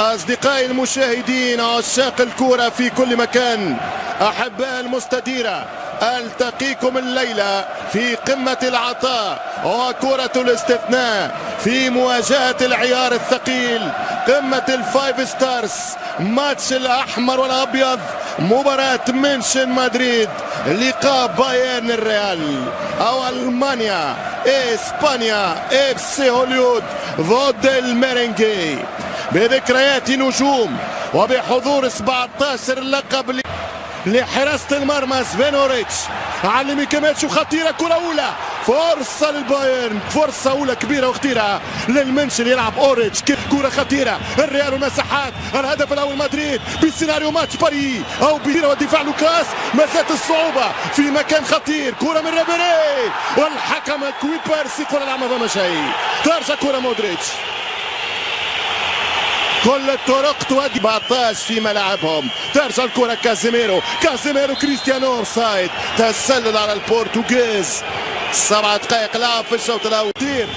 أصدقائي المشاهدين عشاق الكرة في كل مكان، أحباء المستديرة، ألتقيكم الليلة في قمة العطاء وكرة الاستثناء في مواجهة العيار الثقيل، قمة الفايف ستارز، ماتش الأحمر والأبيض، مباراة منشن مدريد، لقاء بايرن الريال أو ألمانيا إسبانيا اف سي هوليود ضد الميرينجي، بذكريات نجوم وبحضور 17 لقب لحراسة المرمى سفينوريتش. علمي كمان شو خطيرة، كرة أولى، فرصة للبايرن، فرصة أولى كبيرة وخطيرة للمنشن، يلعب أوريتش، كرة خطيرة، الريال والمساحات، الهدف الأول مدريد بسيناريو ماتش باري أو بيرا ودفاع لوكاس، مسات الصعوبة في مكان خطير، كرة من ريبيري والحكم كويبرسي، كرة العامة ما شيء، ترجع كرة مودريتش. كل الطرق تودي 17 في ملعبهم، ترجع الكرة كازيميرو كريستيانو اوفسايد، تسلل على البرتغيز. 7 دقائق لعب في الشوط الاول،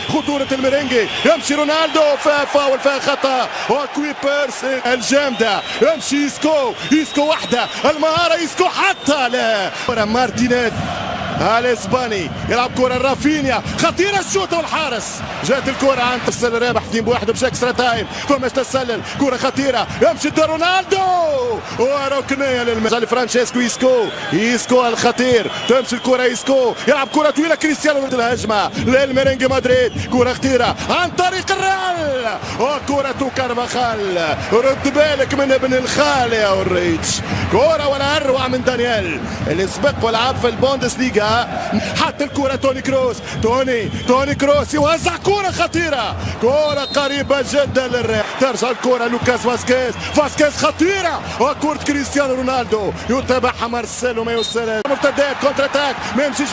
خطورة الميرينجي، يمشي رونالدو، فيها فاول، فيها خطأ، وكويبرس الجامدة، يمشي إيسكو وحده، المهارة إيسكو حتى لا، مارتينيز الاسباني يلعب كرة رافينيا، خطيرة الشوطة والحارس، جات الكرة عن تسلل رابح 2-1 بشكل اكسترا تايم، فماش تسلل، كرة خطيرة، يمشي رونالدو وركنية لفرانشيسكو إيسكو الخطير، تمشي الكرة إيسكو، يلعب كرة طويلة كريستيانو، الهجمة للميرينجي مدريد، كرة خطيرة عن طريق الريال، وكرة كارفاخال، رد بالك من ابن الخال يا اوريتش، كرة ولا اروع من دانيال اللي سبق ولعب في البوندسليغا، حتى الكرة توني كروس يوزع كرة خطيرة، كرة قريبة جدا للريال، ترجع الكرة لوكاس فاسكيز خطيرة، وكرة كريستيانو رونالدو يتابعها مارسيلو، ما يوصلش، مرتدات كونتر اتاك، ما يمشيش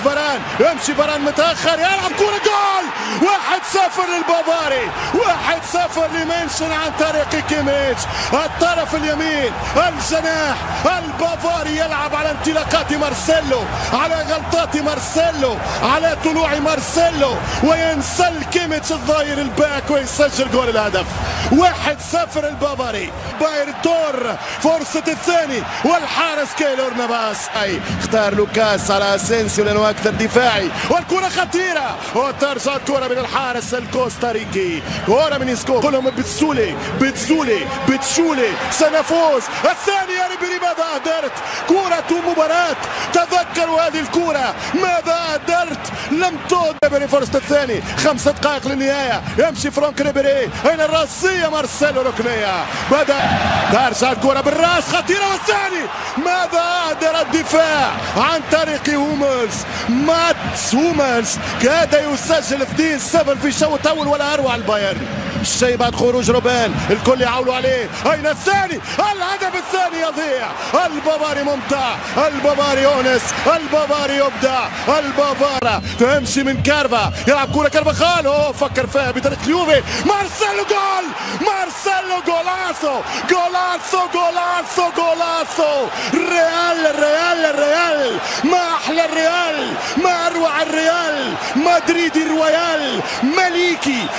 يمشي فران متأخر، يلعب كرة جول، 1-0 للبافاري، 1-0 لمنشن عن طريق كيميتش، الطرف اليمين، الجناح البافاري يلعب على انطلاقات مارسيلو، على غلطات مارسيلو، على طلوع مارسيلو، وينسل كيميتش الظاهر الباك ويسجل جول الهدف، 1-0 البافاري. باير دور فرصة الثاني، والحارس كيلور نافاس اختار لوكاس على اسينسيو لانه اكثر دفاعي، والكرة خطيرة، وترجع الكرة من الحارس الكوستاريكي، كرة من إيسكو، كلهم بتشولي سنفوز، الثاني يا ريبيري، ماذا أهدرت، كرة مباراة، تذكروا هذه الكرة، ماذا أهدرت، لم ريبيري فرصة الثاني، 5 دقائق للنهاية، يمشي فرانك ريبيري، أين الراسية، مارسيلو ركنية، بدأ ترجع الكرة بالراس خطيرة، والثاني، ماذا أهدر الدفاع عن طريق ماتس هوملز، كاد يسجل 2-0 في الشوط الأول، ولا أروع البايرن، الشيء بعد خروج روبان، الكل يعولوا عليه، أين الثاني، الهدف الثاني يضيع، البافاري ممتع، البافاري يونس، البافاري يبدع، البافارا تمشي من كارفا، يلعب كرة كارفاخال، فكر فيها بطريقة اليوفي، مارسيلو جولاسو، الريال، ما أحلى الريال، ما أروع الريال، مدريدي الرويال،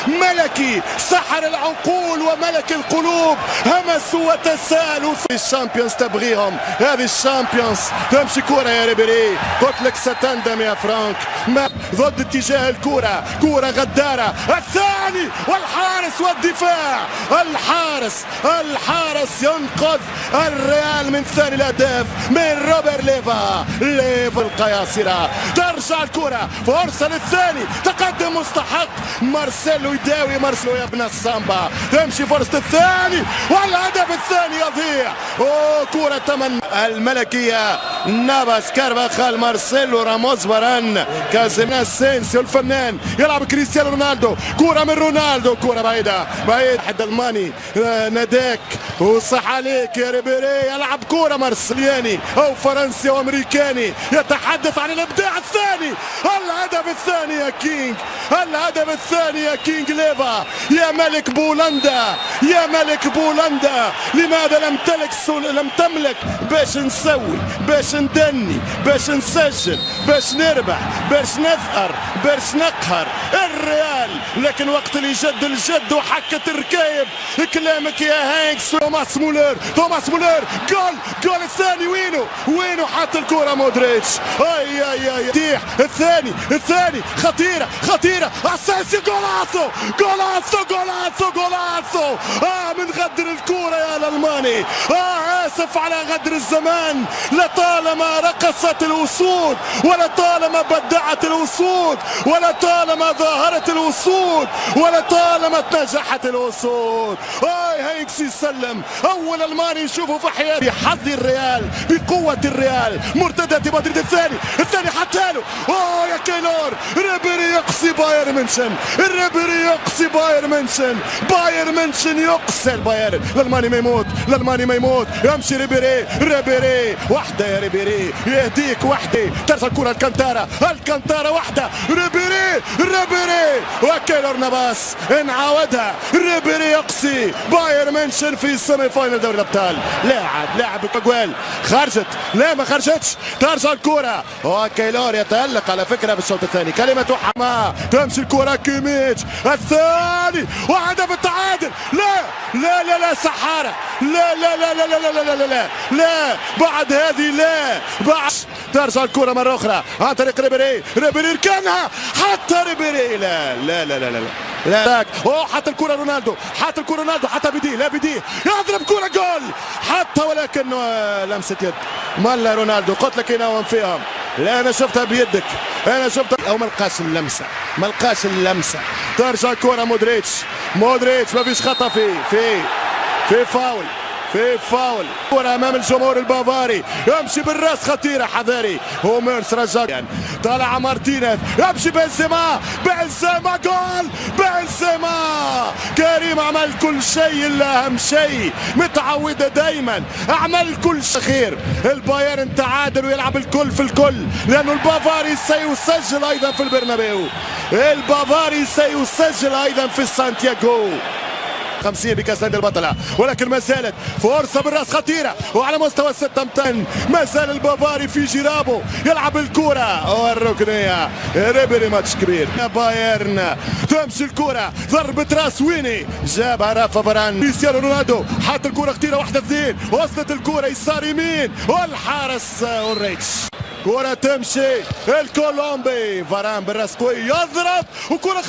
ملكي، سحر العقول وملك القلوب، همسوا وتسالوا في الشامبيونز، تبغيهم هذه الشامبيونز، تمشي كرة يا ريبيري، قلت لك ستندم يا فرانك، ضد اتجاه الكرة، كرة غدارة، الثاني، والحارس والدفاع، الحارس ينقذ الريال من ثاني الأهداف من روبر ليفا القياصرة، ترجع الكرة، فرصة للثاني، تقدم مستحق، مارسيلو يداوي، مارسيلو يا ابن السامبا، تمشي فرصة الثاني، والهدف الثاني يضيع، كرة تمنى الملكية، نافاس، كارفاخال، مارسيلو، راموس، فاران، كازيميرو، اسينسيو الفنان، يلعب كريستيانو رونالدو، كرة من رونالدو، كرة بعيد حد الماني، ناداك وصح عليك يا ريبيري، يلعب كرة مارسيلياني او فرنسي او امريكاني، يتحدث عن الابداع الثاني، الهدف الثاني يا كينج ليفا، يا ملك بولندا، لماذا لم تملك باش نسوي، باش ندني، باش نسجل، باش نربح، باش نثأر، باش نقهر الريال، لكن وقت اللي جد الجد وحكت الركايب كلامك يا هانكس. توماس مولر جول الثاني. وينه حط الكرة مودريتش. اي يتيح الثاني خطيرة اساسي. جولازو من غدر الكرة يا الالماني. اسف على غدر الزمان. لطالما رقصت الاسود، ولطالما بدعت الاسود، ولطالما ظاهرت الاسود، ولطالما نجحت الاسود. هينكس يسلم. اول الماني نشوفه في حياتي. بحظ الريال، بقوة الريال. مرتدة مدريد الثاني حتى له. يا كيلور. ريبيري يقصي بايرن ميونخ. بايرن ميونخ يقصي البايرن. الالماني ما يموت. يمشي ريبيري واحدة يا ريبيري، يهديك واحدة. ترسل الكرة الكانتارا واحدة. ريبيري وكيلور نباس انعاودها. ريبيري يقصي بايرن ميونخ في السيمي فاينل دوري الابطال. لاعب بجوال خرجت. لا ما خرجتش. ترجع الكرة وكيلور يتألق على فكرة في الشوط الثاني. كلمة حماة. تمشي الكرة كيميتش الثاني وهدف التعادل. لا سحارة. لا بعد هذه بعد. ترجع الكرة مرة أخرى عن طريق ريبيري ركنها. حتى ريبيري لا حتى الكرة رونالدو حتى بديه يضرب كرة جول حتى، ولكن لمسة يد. مالا رونالدو قلت لك يناوم فيهم. لا انا شفتها بيدك، او ما لقاش اللمسة. ترجع الكرة مودريتش ما فيش خطأ في فاول. كرة امام الجمهور البافاري. يمشي بالراس خطيرة حذاري. هوميرس رجع. طالع مارتينيز. يمشي بنزيما جول. كريم عمل كل شيء الا اهم شيء. متعودة دايما اعمل كل شيء. خير البايرن تعادل ويلعب الكل في الكل، لانه البافاري سيسجل ايضا في البرنابيو. البافاري سيسجل ايضا في سانتياغو. 50 بكاس البطلة، ولكن ما زالت فرصة بالراس خطيرة وعلى مستوى الستة امتن. ما زال البافاري في جرابه يلعب الكرة والركنية. ريبيري ماتش كبير. بايرن تمشي الكرة ضربة راس. ويني جابها رافا فاران. كريستيانو رونالدو حط الكرة خطيرة 1-2. وصلت الكرة يسار يمين والحارس اوريتش. كرة تمشي الكولومبي. فاران بالراس قوي يضرب وكرة